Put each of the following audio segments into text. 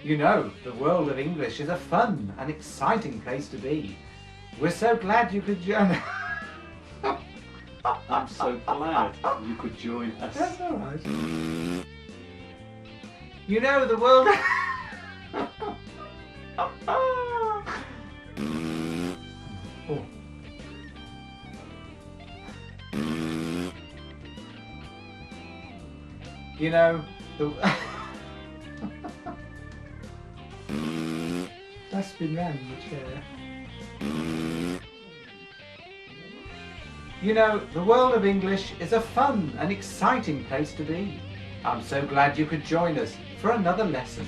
You know, the world of English is a fun and exciting place to be. We're so glad you could join. I'm so glad you could join us. That's all right. You know, the world. Oh. You know, the. I spin round in the chair. You know, the world of English is a fun and exciting place to be. I'm so glad you could join us for another lesson.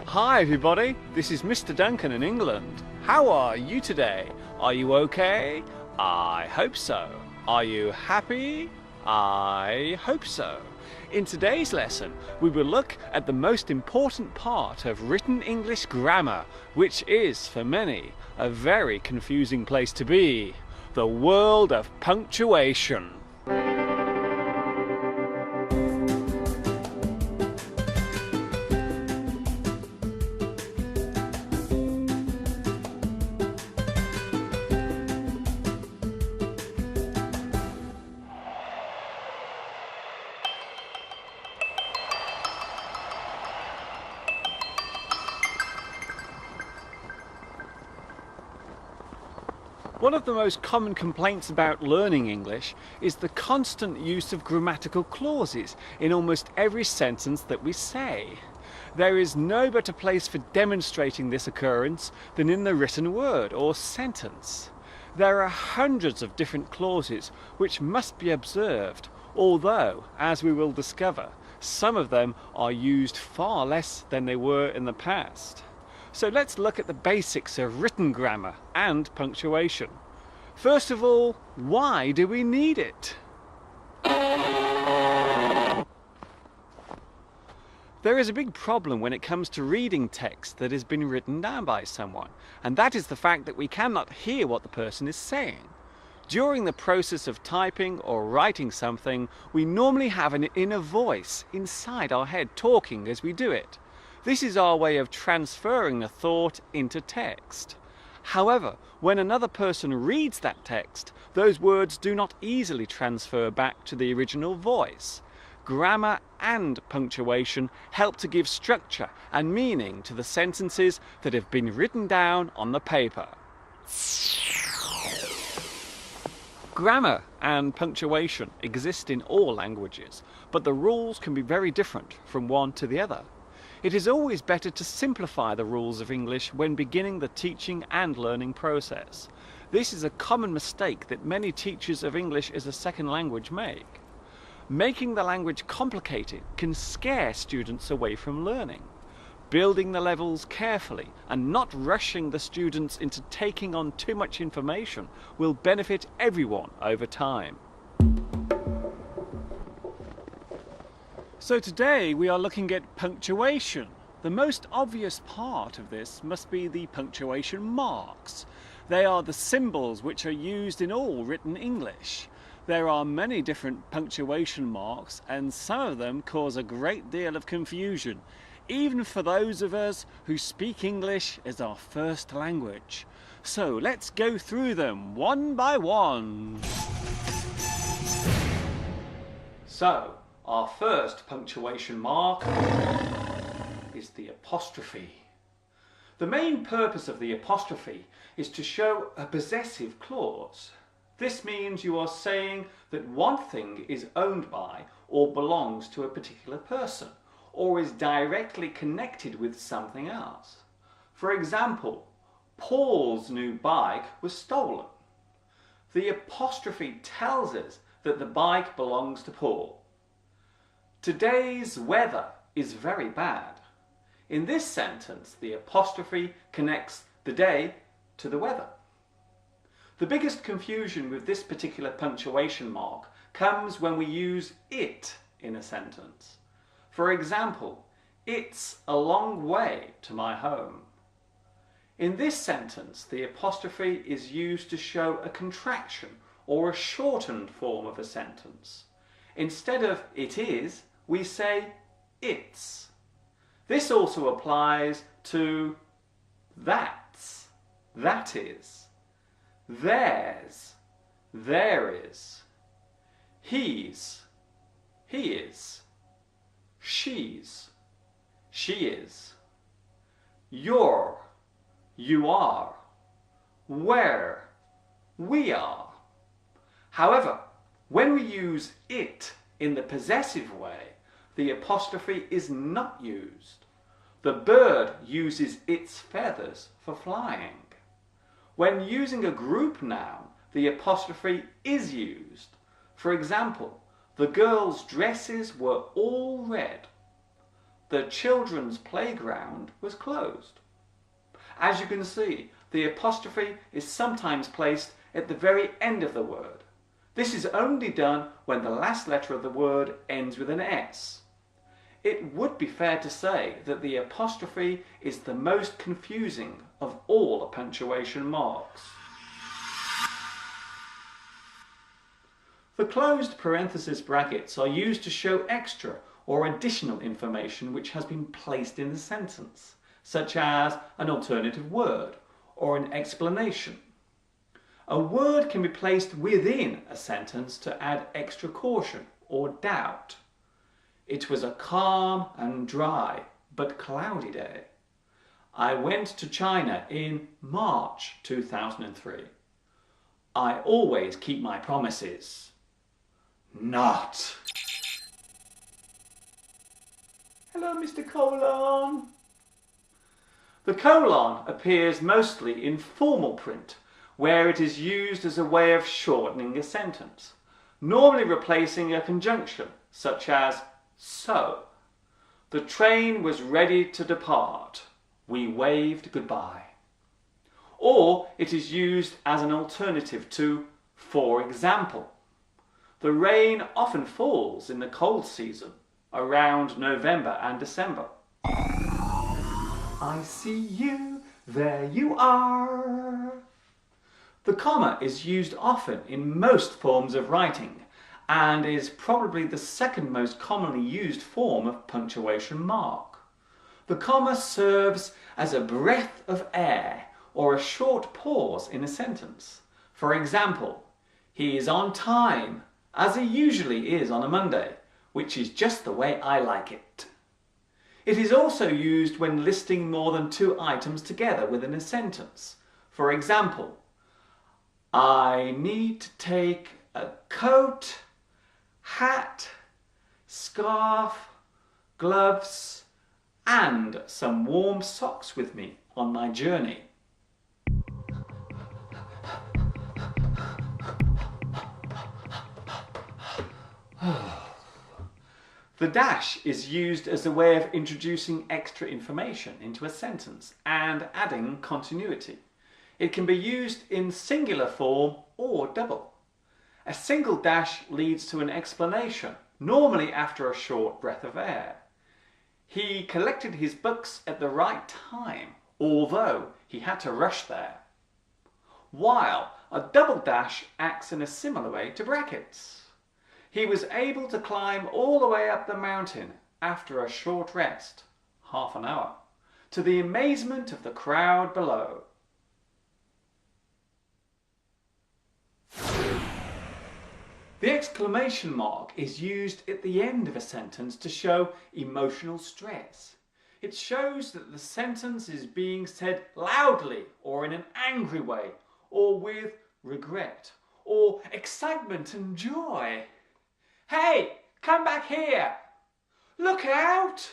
Hi everybody, this is Mr. Duncan in England. How are you today? Are you okay? I hope so. Are you happy? I hope so. In today's lesson, we will look at the most important part of written English grammar, which is, for many, a very confusing place to be. The world of punctuation. One of the most common complaints about learning English is the constant use of grammatical clauses in almost every sentence that we say. There is no better place for demonstrating this occurrence than in the written word or sentence. There are hundreds of different clauses which must be observed, although, as we will discover, some of them are used far less than they were in the past. So let's look at the basics of written grammar and punctuation. First of all, why do we need it? There is a big problem when it comes to reading text that has been written down by someone, and that is the fact that we cannot hear what the person is saying. During the process of typing or writing something, we normally have an inner voice inside our head talking as we do it. This is our way of transferring a thought into text. However, when another person reads that text, those words do not easily transfer back to the original voice. Grammar and punctuation help to give structure and meaning to the sentences that have been written down on the paper. Grammar and punctuation exist in all languages, but the rules can be very different from one to the other. It is always better to simplify the rules of English when beginning the teaching and learning process. This is a common mistake that many teachers of English as a second language make. Making the language complicated can scare students away from learning. Building the levels carefully and not rushing the students into taking on too much information will benefit everyone over time. So today we are looking at punctuation. The most obvious part of this must be the punctuation marks. They are the symbols which are used in all written English. There are many different punctuation marks, and some of them cause a great deal of confusion, even for those of us who speak English as our first language. So let's go through them one by one. So, our first punctuation mark is the apostrophe. The main purpose of the apostrophe is to show a possessive clause. This means you are saying that one thing is owned by or belongs to a particular person, or is directly connected with something else. For example, Paul's new bike was stolen. The apostrophe tells us that the bike belongs to Paul. Today's weather is very bad. In this sentence, the apostrophe connects the day to the weather. The biggest confusion with this particular punctuation mark comes when we use it in a sentence. For example, it's a long way to my home. In this sentence, the apostrophe is used to show a contraction or a shortened form of a sentence. Instead of it is, we say it's. This also applies to that's, that is, theirs, there is, he's, he is, she's, she is, you're, you are, where, we are. However, when we use it in the possessive way, the apostrophe is not used. The bird uses its feathers for flying. When using a group noun, the apostrophe is used. For example, the girls' dresses were all red. The children's playground was closed. As you can see, the apostrophe is sometimes placed at the very end of the word. This is only done when the last letter of the word ends with an S. It would be fair to say that the apostrophe is the most confusing of all the punctuation marks. The closed parenthesis brackets are used to show extra or additional information which has been placed in the sentence, such as an alternative word or an explanation. A word can be placed within a sentence to add extra caution or doubt. It was a calm and dry but cloudy day. I went to China in March 2003. I always keep my promises. Not. Hello, Mr. Colon. The colon appears mostly in formal print, where it is used as a way of shortening a sentence, normally replacing a conjunction, such as so. The train was ready to depart. We waved goodbye. Or it is used as an alternative to for example. The rain often falls in the cold season, around November and December. I see you, there you are. The comma is used often in most forms of writing and is probably the second most commonly used form of punctuation mark. The comma serves as a breath of air or a short pause in a sentence. For example, he is on time, as he usually is on a Monday, which is just the way I like it. It is also used when listing more than two items together within a sentence. For example, I need to take a coat, hat, scarf, gloves, and some warm socks with me on my journey. The dash is used as a way of introducing extra information into a sentence and adding continuity. It can be used in singular form or double. A single dash leads to an explanation, normally after a short breath of air. He collected his books at the right time, although he had to rush there. While a double dash acts in a similar way to brackets. He was able to climb all the way up the mountain after a short rest, half an hour, to the amazement of the crowd below. The exclamation mark is used at the end of a sentence to show emotional stress. It shows that the sentence is being said loudly or in an angry way, or with regret, or excitement and joy. Hey, come back here! Look out!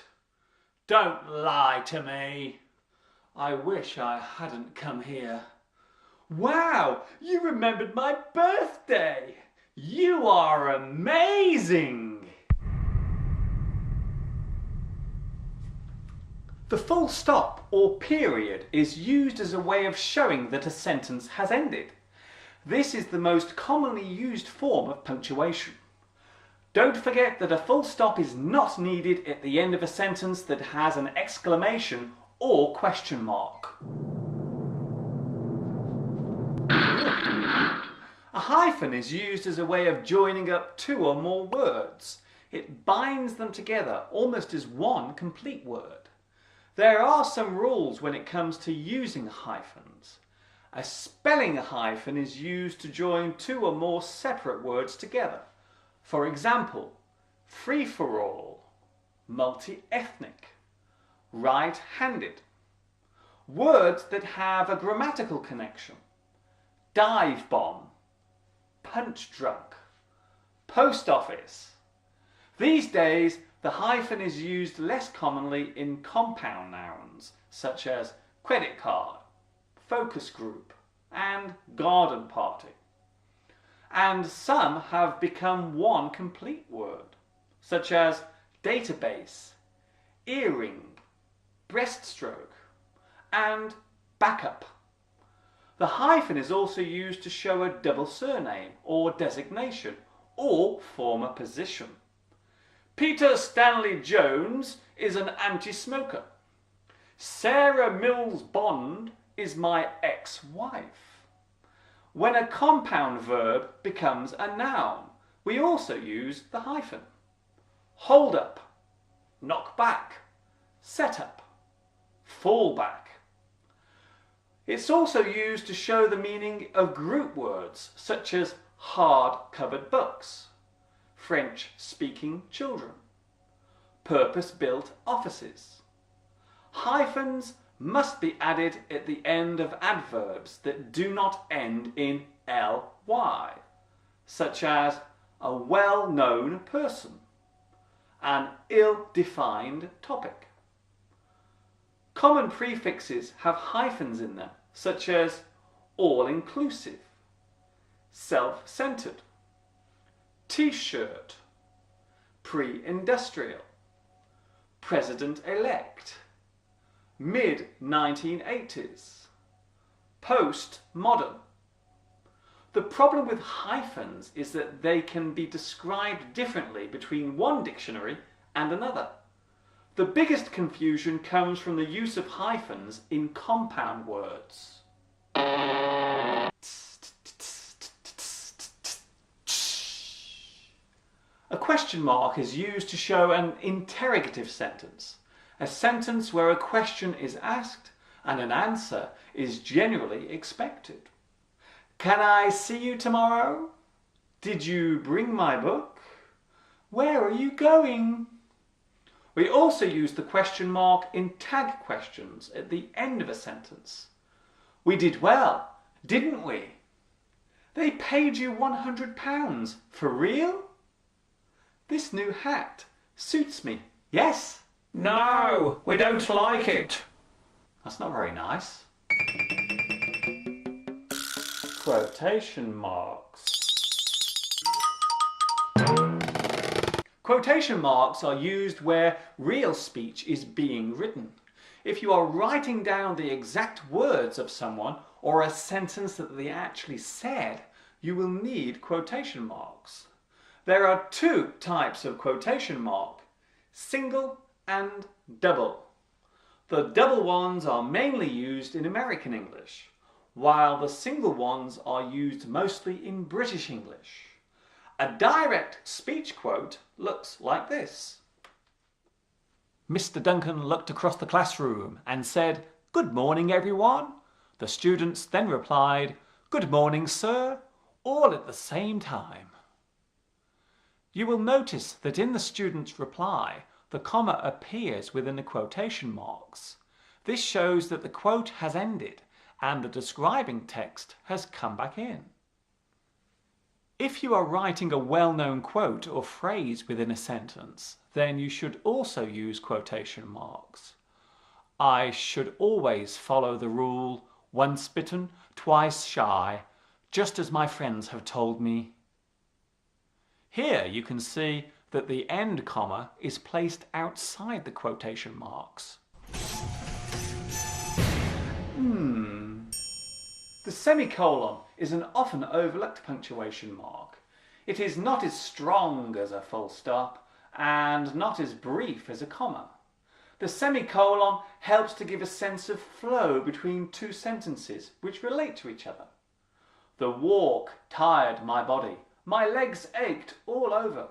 Don't lie to me. I wish I hadn't come here. Wow, you remembered my birthday! You are amazing! The full stop or period is used as a way of showing that a sentence has ended. This is the most commonly used form of punctuation. Don't forget that a full stop is not needed at the end of a sentence that has an exclamation or question mark. A hyphen is used as a way of joining up two or more words. It binds them together almost as one complete word. There are some rules when it comes to using hyphens. A spelling hyphen is used to join two or more separate words together. For example, free-for-all, multi-ethnic, right-handed. Words that have a grammatical connection. Dive bomb, punch drunk, post office. These days, the hyphen is used less commonly in compound nouns such as credit card, focus group, and garden party. And some have become one complete word, such as database, earring, breaststroke, and backup. The hyphen is also used to show a double surname or designation or former position. Peter Stanley Jones is an anti-smoker. Sarah Mills Bond is my ex-wife. When a compound verb becomes a noun, we also use the hyphen. Hold up, knock back, set up, fall back. It's also used to show the meaning of group words such as hard-covered books, French-speaking children, purpose-built offices. Hyphens must be added at the end of adverbs that do not end in ly, such as a well-known person, an ill-defined topic. Common prefixes have hyphens in them, such as all-inclusive, self-centered, t-shirt, pre-industrial, president-elect, mid-1980s, post-modern. The problem with hyphens is that they can be described differently between one dictionary and another. The biggest confusion comes from the use of hyphens in compound words. A question mark is used to show an interrogative sentence, a sentence where a question is asked and an answer is generally expected. Can I see you tomorrow? Did you bring my book? Where are you going? We also use the question mark in tag questions at the end of a sentence. We did well, didn't we? They paid you £100. For real? This new hat suits me. Yes? No, we don't like it. That's not very nice. Quotation marks. Quotation marks are used where real speech is being written. If you are writing down the exact words of someone or a sentence that they actually said, you will need quotation marks. There are two types of quotation mark, single and double. The double ones are mainly used in American English, while the single ones are used mostly in British English. A direct speech quote looks like this. Mr. Duncan looked across the classroom and said, "Good morning, everyone." The students then replied, "Good morning, sir," all at the same time. You will notice that in the student's reply, the comma appears within the quotation marks. This shows that the quote has ended and the describing text has come back in. If you are writing a well-known quote or phrase within a sentence, then you should also use quotation marks. I should always follow the rule, once bitten, twice shy, just as my friends have told me. Here you can see that the end comma is placed outside the quotation marks. The semicolon is an often overlooked punctuation mark. It is not as strong as a full stop and not as brief as a comma. The semicolon helps to give a sense of flow between two sentences which relate to each other. The walk tired my body. My legs ached all over.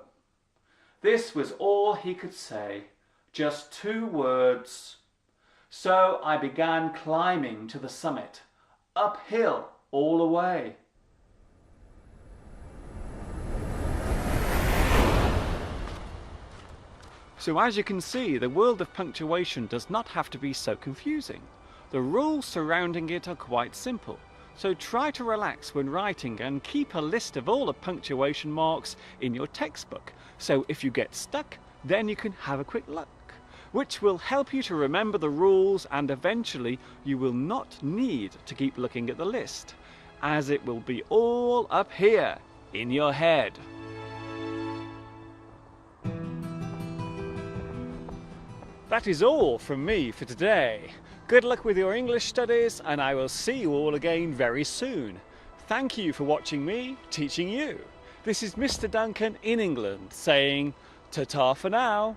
This was all he could say, just 2 words. So I began climbing to the summit, uphill all the way. So as you can see, the world of punctuation does not have to be so confusing. The rules surrounding it are quite simple. So try to relax when writing and keep a list of all the punctuation marks in your textbook. So if you get stuck, then you can have a quick look, which will help you to remember the rules, and eventually you will not need to keep looking at the list, as it will be all up here in your head. That is all from me for today. Good luck with your English studies, and I will see you all again very soon. Thank you for watching me teaching you. This is Mr. Duncan in England saying ta-ta for now.